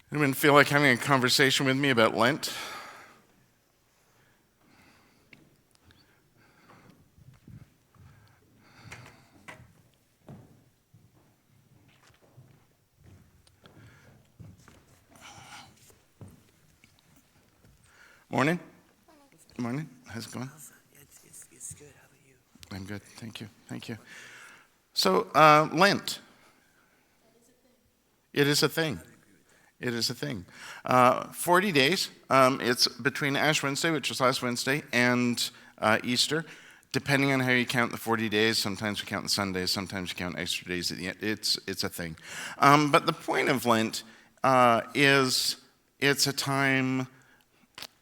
Anyone feel like having a conversation with me about Lent? Morning. Morning. How's it going? It's good. How about you? I'm good. Thank you. Thank you. So, Lent. It is a thing. It is a thing. 40 days. It's between Ash Wednesday, which was last Wednesday, and Easter. Depending on how you count the 40 days, sometimes we count the Sundays, sometimes you count extra days at the end. It's a thing. But the point of Lent is it's a time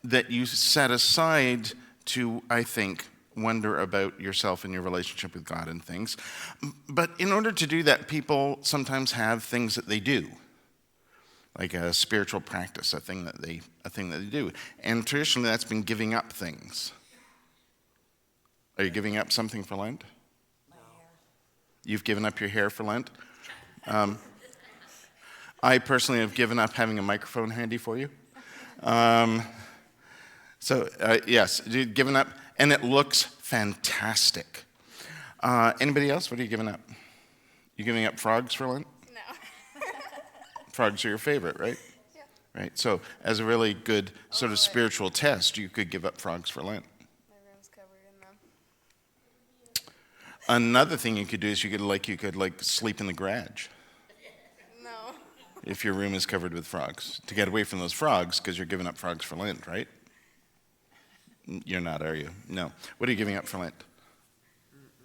that you set aside to, I think, wonder about yourself and your relationship with God and things. But in order to do that, people sometimes have things that they do, like a spiritual practice, a thing that they do. And traditionally, that's been giving up things. Are you giving up something for Lent? My hair. You've given up your hair for Lent? I personally have given up having a microphone handy for you. Yes, you've given up, and it looks fantastic. Anybody else? What are you giving up? You giving up frogs for Lent? No. Frogs are your favorite, right? Yeah. Right. So, as a really good sort of spiritual test, you could give up frogs for Lent. My room's covered in them. Another thing you could do is you could sleep in the garage No. if your room is covered with frogs to get away from those frogs because you're giving up frogs for Lent, right? You're not, are you? No. What are you giving up for Lent?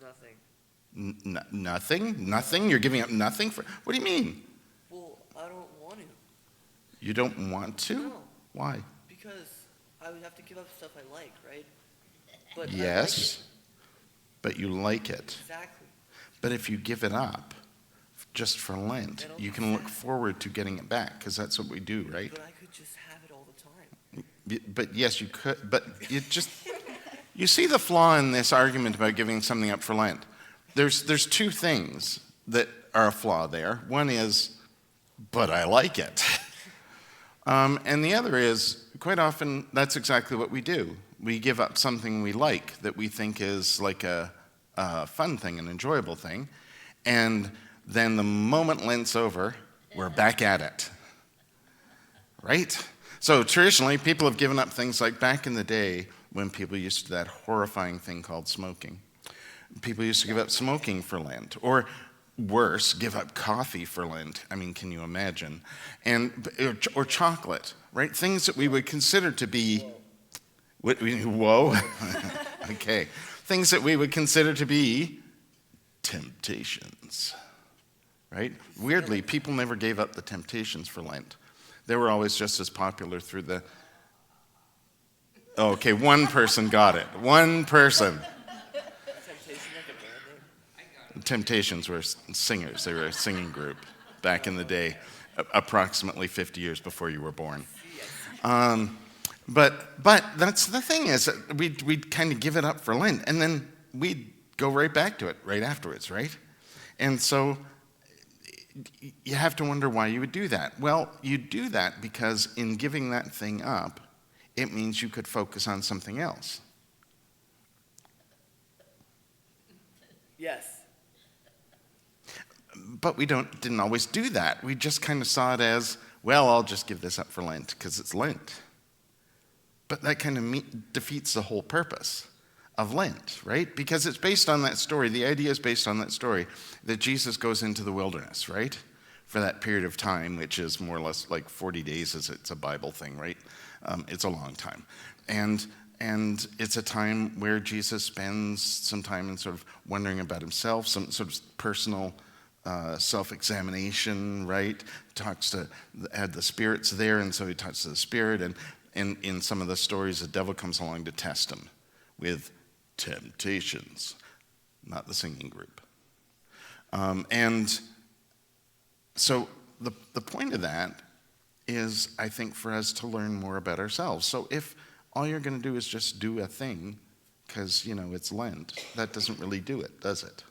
Nothing. Nothing? Nothing? You're giving up nothing for? What do you mean? Well, I don't want to. You don't want to? No. Why? Because I would have to give up stuff I like, right? But Yes, but you like it. Exactly. But if you give it up just for Lent, It'll you be can look sad. forward to getting it back because that's what we do, right? But I could just have it all the time. But yes, you could. But you see the flaw in this argument about giving something up for Lent. There's two things that are a flaw there. One is, but I like it. And the other is, quite often, that's exactly what we do. We give up something we like that we think is like a fun thing, an enjoyable thing. And then the moment Lent's over, we're back at it. Right? So traditionally, people have given up things like back in the day when people used to do that horrifying thing called smoking. People used to give up smoking for Lent, or worse, give up coffee for Lent. I mean, can you imagine? Or chocolate, right? Things that we would consider to be, whoa, okay. Things that we would consider to be temptations, right? Weirdly, people never gave up the temptations for Lent. They were always just as popular through the... Okay, one person got it. One person. Temptation like a band name? Temptations were singers. They were a singing group back in the day, approximately 50 years before you were born. But that's the thing is that we'd kind of give it up for Lent, and then we'd go right back to it right afterwards, right? And so you have to wonder why you would do that. Well, you do that because in giving that thing up, it means you could focus on something else. Yes. But we didn't always do that. We just kind of saw it as, well, I'll just give this up for Lent because it's Lent. But that kind of defeats the whole purpose of Lent, right? Because it's based on that story. The idea is based on that story that Jesus goes into the wilderness, right? For that period of time, which is more or less like 40 days, as it's a Bible thing, right? It's a long time. And it's a time where Jesus spends some time in sort of wondering about himself, some sort of personal self-examination, right? Had the spirits there, and so he talks to the spirit. And in some of the stories, the devil comes along to test him with temptations, not the singing group. And so the point of that is, I think, for us to learn more about ourselves. So if all you're going to do is just do a thing because, it's Lent, that doesn't really do it, does it?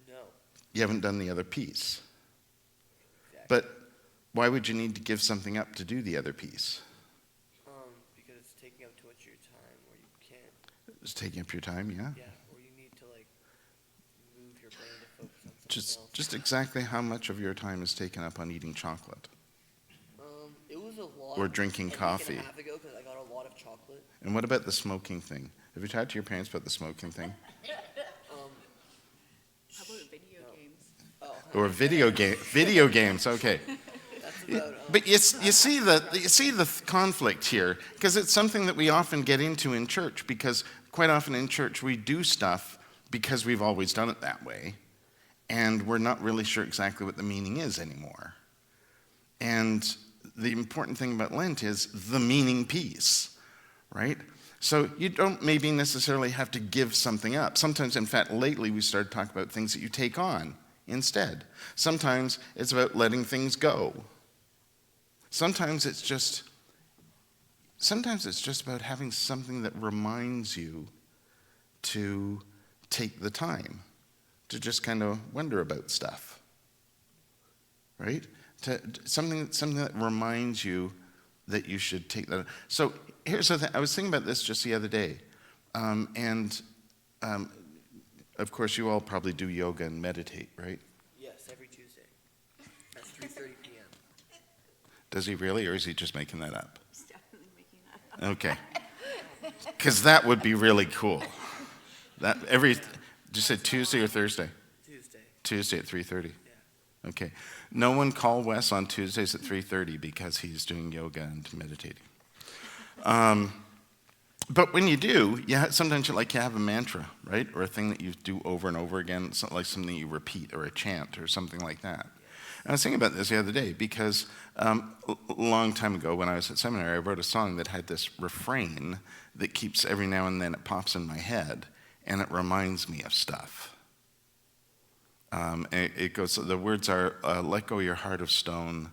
No. You haven't done the other piece. Exactly. But Why would you need to give something up to do the other piece? Because it's taking up too much of your time, or you can't. It's taking up your time, yeah? Yeah, or you need to like move your brain to focus on something else. Just exactly how much of your time is taken up on eating chocolate? It was a lot. Or drinking coffee. A week and a half ago, because I got a lot of chocolate. And what about the smoking thing? Have you talked to your parents about the smoking thing? How about video games? Or video games, okay. That's about. But you see the conflict here, because it's something that we often get into in church, because quite often in church we do stuff because we've always done it that way, and we're not really sure exactly what the meaning is anymore. And the important thing about Lent is the meaning piece, right? So you don't maybe necessarily have to give something up. Sometimes, in fact, lately we started talking about things that you take on instead. Sometimes it's about letting things go. Sometimes it's just about having something that reminds you to take the time to just kind of wonder about stuff, right? Something that reminds you that you should take that. So here's the thing. I was thinking about this just the other day. Of course, you all probably do yoga and meditate, right? Yes, every Tuesday. At 3:30 p.m. Does he really, or is he just making that up? He's definitely making that up. Okay. Because that would be really cool. Did you say Tuesday or Thursday? Tuesday. Tuesday at 3:30. Yeah. Okay. No one call Wes on Tuesdays at 3:30 because he's doing yoga and meditating. But when you do, sometimes you have a mantra, right? Or a thing that you do over and over again, like something you repeat, or a chant, or something like that. And I was thinking about this the other day because a long time ago when I was at seminary, I wrote a song that had this refrain that keeps every now and then it pops in my head, and it reminds me of stuff. It goes. The words are, "Let go your heart of stone,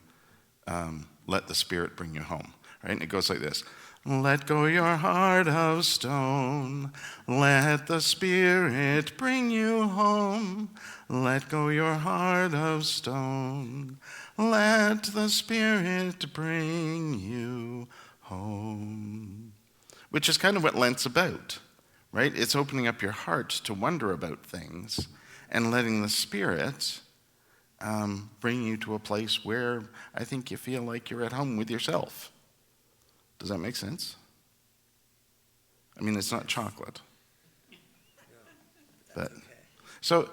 let the Spirit bring you home." Right, and it goes like this: "Let go your heart of stone, let the Spirit bring you home. Let go your heart of stone, let the Spirit bring you home." Which is kind of what Lent's about, right? It's opening up your heart to wonder about things and letting the Spirit bring you to a place where I think you feel like you're at home with yourself. Does that make sense? I mean, it's not chocolate. But so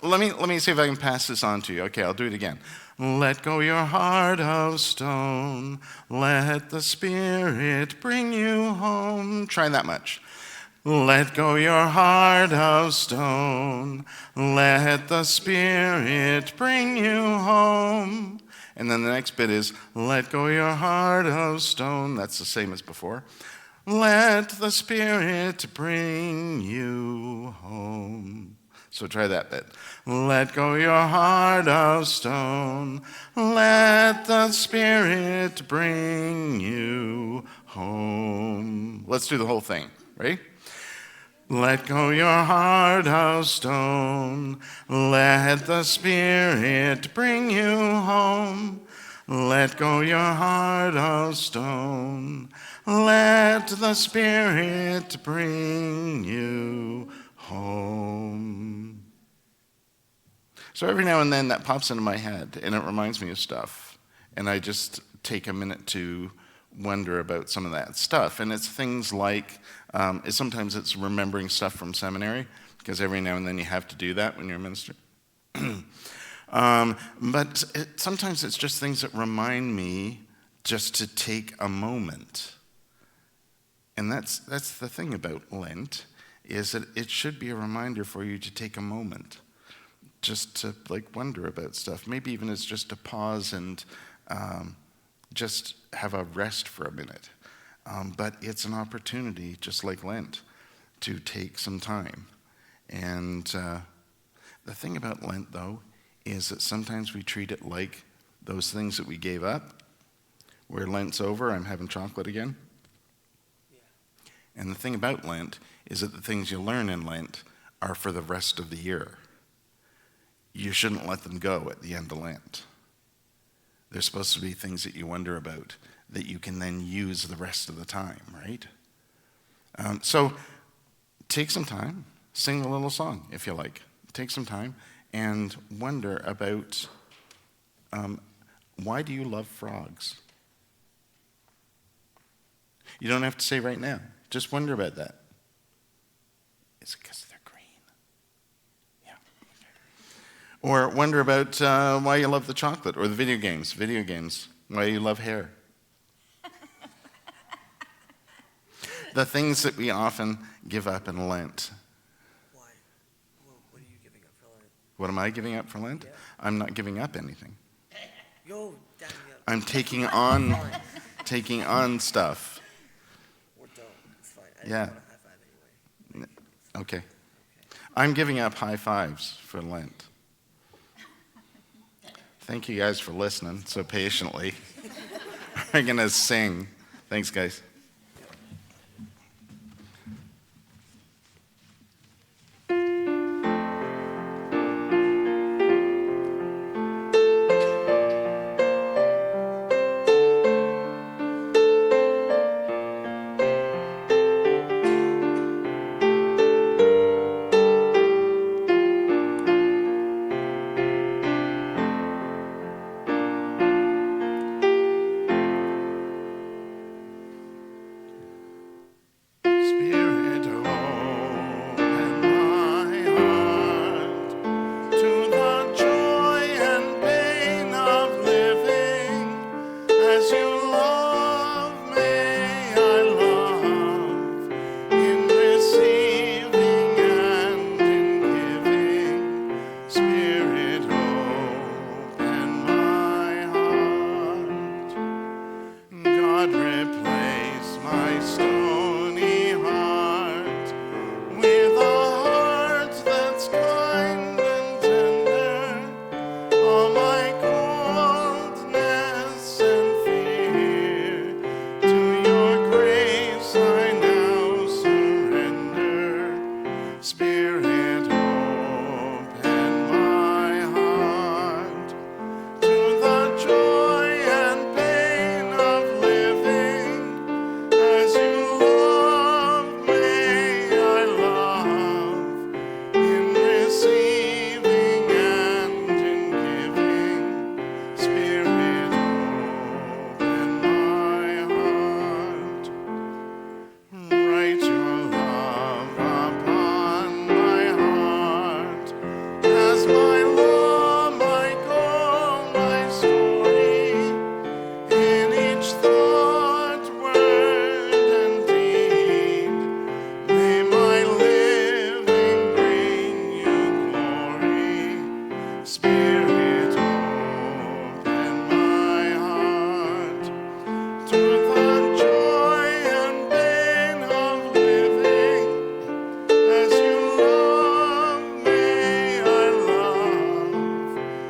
let me see if I can pass this on to you. Okay, I'll do it again. Let go your heart of stone, let the Spirit bring you home. Try that much. Let go your heart of stone, let the Spirit bring you home. And then the next bit is, let go your heart of stone. That's the same as before. Let the Spirit bring you home. So try that bit. Let go your heart of stone. Let the Spirit bring you home. Let's do the whole thing. Ready? Let go your heart of stone, let the Spirit bring you home. Let go your heart of stone, let the Spirit bring you home. So every now and then that pops into my head and it reminds me of stuff. And I just take a minute to wonder about some of that stuff. And it's things like, sometimes it's remembering stuff from seminary, because every now and then you have to do that when you're a minister. But sometimes it's just things that remind me just to take a moment. And that's the thing about Lent, is that it should be a reminder for you to take a moment, just to wonder about stuff. Maybe even it's just to pause and just have a rest for a minute. But it's an opportunity, just like Lent, to take some time. And the thing about Lent, though, is that sometimes we treat it like those things that we gave up, where Lent's over, I'm having chocolate again. Yeah. And the thing about Lent is that the things you learn in Lent are for the rest of the year. You shouldn't let them go at the end of Lent. They're supposed to be things that you wonder about that you can then use the rest of the time, right? So take some time, sing a little song if you like. Take some time and wonder about why do you love frogs? You don't have to say right now. Just wonder about that. Is it because they're green? Yeah. Or wonder about why you love the chocolate or the video games. Video games. Why you love hair. The things that we often give up in Lent. Why? Well, what are you giving up for Lent? What am I giving up for Lent? Yeah. I'm not giving up anything. Yo, daddy up. I'm taking on stuff. Or don't. It's fine. I Yeah. didn't want a high five anyway. Okay. I'm giving up high fives for Lent. Thank you guys for listening so patiently. I'm going to sing. Thanks, guys. Spirit, open my heart to the joy and pain of living. As you love me, I love in receiving and in giving. Spirit, open my heart. God, replace my stony heart with a heart that's kind and tender. All my coldness and fear to your grace I now surrender. Spirit, open my heart to the joy and pain of living. As you love me, I love in receiving and in giving. Spirit, open my heart. Write your love upon my heart as my law, my goal, my story. In each thought, word, and deed, may my living bring you glory. Spirit, open my heart to the joy and pain of living. As you love me, I love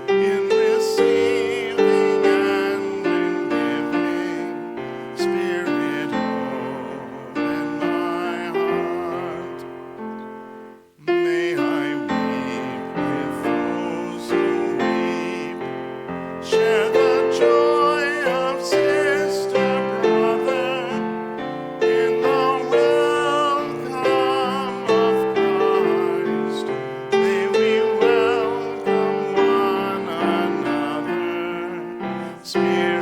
in receiving and in giving. Spirit, open my heart. May I weep with those who weep. Share the joy of sister, brother, in the welcome of Christ. May we welcome one another. Spirit,